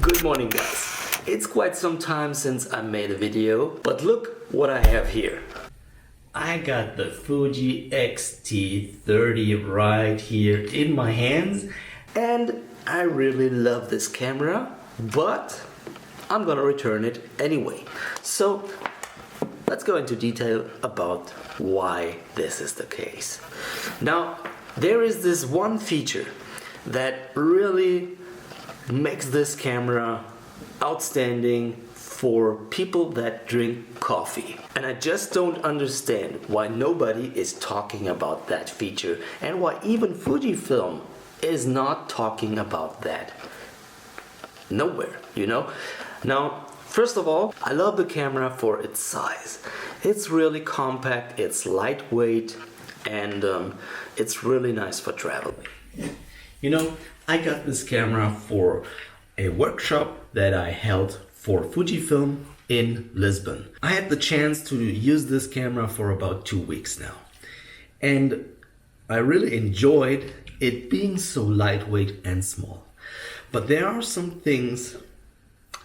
Good morning, guys. It's quite some time since I made a video, but look what I have here. I got the Fuji X-T30 right here in my hands, and I really love this camera, but I'm gonna return it anyway. So let's go into detail about why this is the case. Now, there is this one feature that really makes this camera outstanding for people that drink coffee. And I just don't understand why nobody is talking about that feature and why even Fujifilm is not talking about that. Nowhere, you know? Now, first of all, I love the camera for its size. It's really compact, it's lightweight, and it's really nice for traveling. You know, I got this camera for a workshop that I held for Fujifilm in Lisbon. I had the chance to use this camera for about 2 weeks now. And I really enjoyed it being so lightweight and small. But there are some things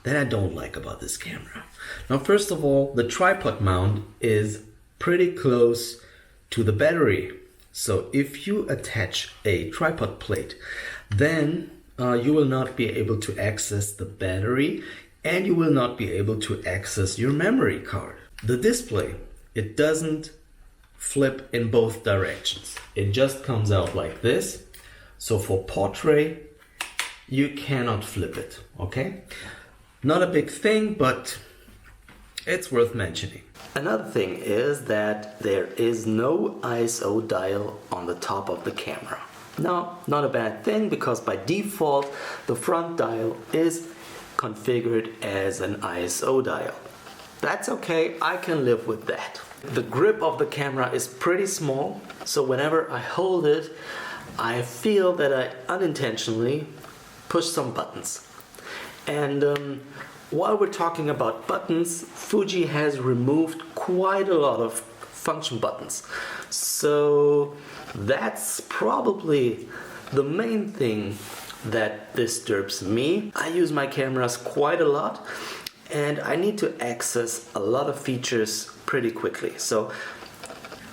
that I don't like about this camera. Now, first of all, the tripod mount is pretty close to the battery. So if you attach a tripod plate, then you will not be able to access the battery and you will not be able to access your memory card. The display, it doesn't flip in both directions. It just comes out like this. So for portrait, you cannot flip it, okay? Not a big thing, but it's worth mentioning. Another thing is that there is no ISO dial on the top of the camera. No, not a bad thing, because by default the front dial is configured as an ISO dial. That's okay, I can live with that. The grip of the camera is pretty small, so whenever I hold it, I feel that I unintentionally push some buttons. And while we're talking about buttons, Fuji has removed quite a lot of function buttons. So that's probably the main thing that disturbs me. I use my cameras quite a lot and I need to access a lot of features pretty quickly. So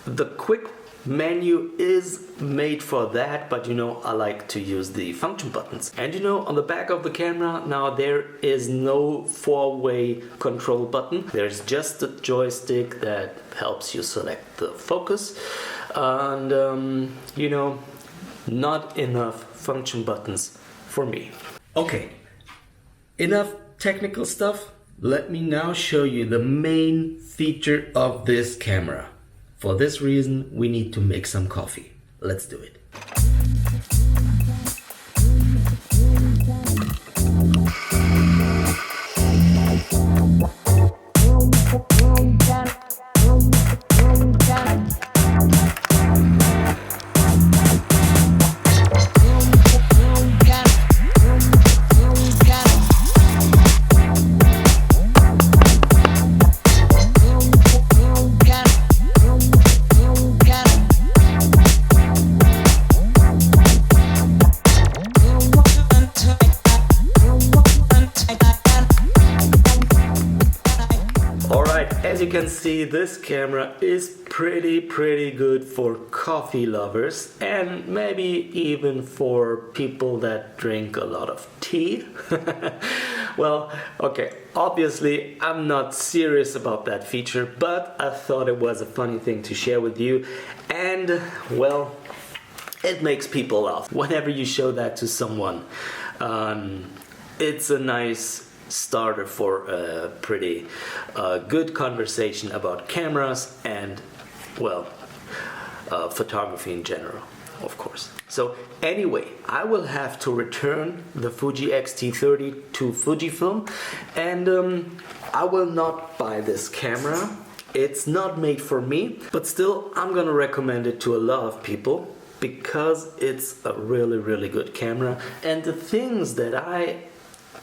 the quick menu is made for that, but you know, I like to use the function buttons. And you know, on the back of the camera now there is no four-way control button. There's just a joystick that helps you select the focus, and you know, not enough function buttons for me. Okay, enough technical stuff. Let me now show you the main feature of this camera. For this reason, we need to make some coffee. Let's do it. As you can see, this camera is pretty good for coffee lovers and maybe even for people that drink a lot of tea. Well, okay, obviously I'm not serious about that feature, but I thought it was a funny thing to share with you, and well, it makes people laugh whenever you show that to someone. It's a nice starter for a pretty good conversation about cameras and, well, photography in general, of course. So anyway, I will have to return the Fuji X-T30 to Fujifilm, and I will not buy this camera. It's not made for me, but still I'm gonna recommend it to a lot of people because it's a really good camera, and the things that I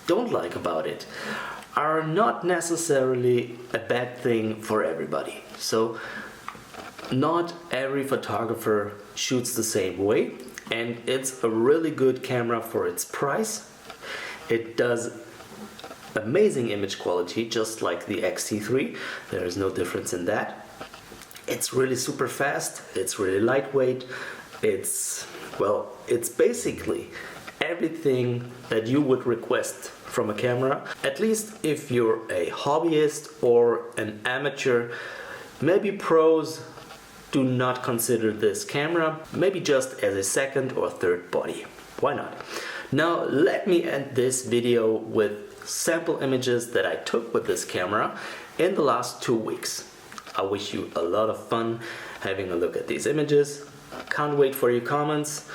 don't like about it are not necessarily a bad thing for everybody. So not every photographer shoots the same way, and it's a really good camera for its price. It does amazing image quality, just like the X-T3. There is no difference in that. It's really super fast, it's really lightweight, it's basically everything that you would request from a camera, at least if you're a hobbyist or an amateur. Maybe pros do not consider this camera, maybe just as a second or third body. Why not? Now let me end this video with sample images that I took with this camera in the last 2 weeks. I wish you a lot of fun having a look at these images. Can't wait for your comments.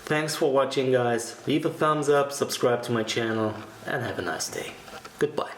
Thanks for watching, guys. Leave a thumbs up, subscribe to my channel, and have a nice day. Goodbye.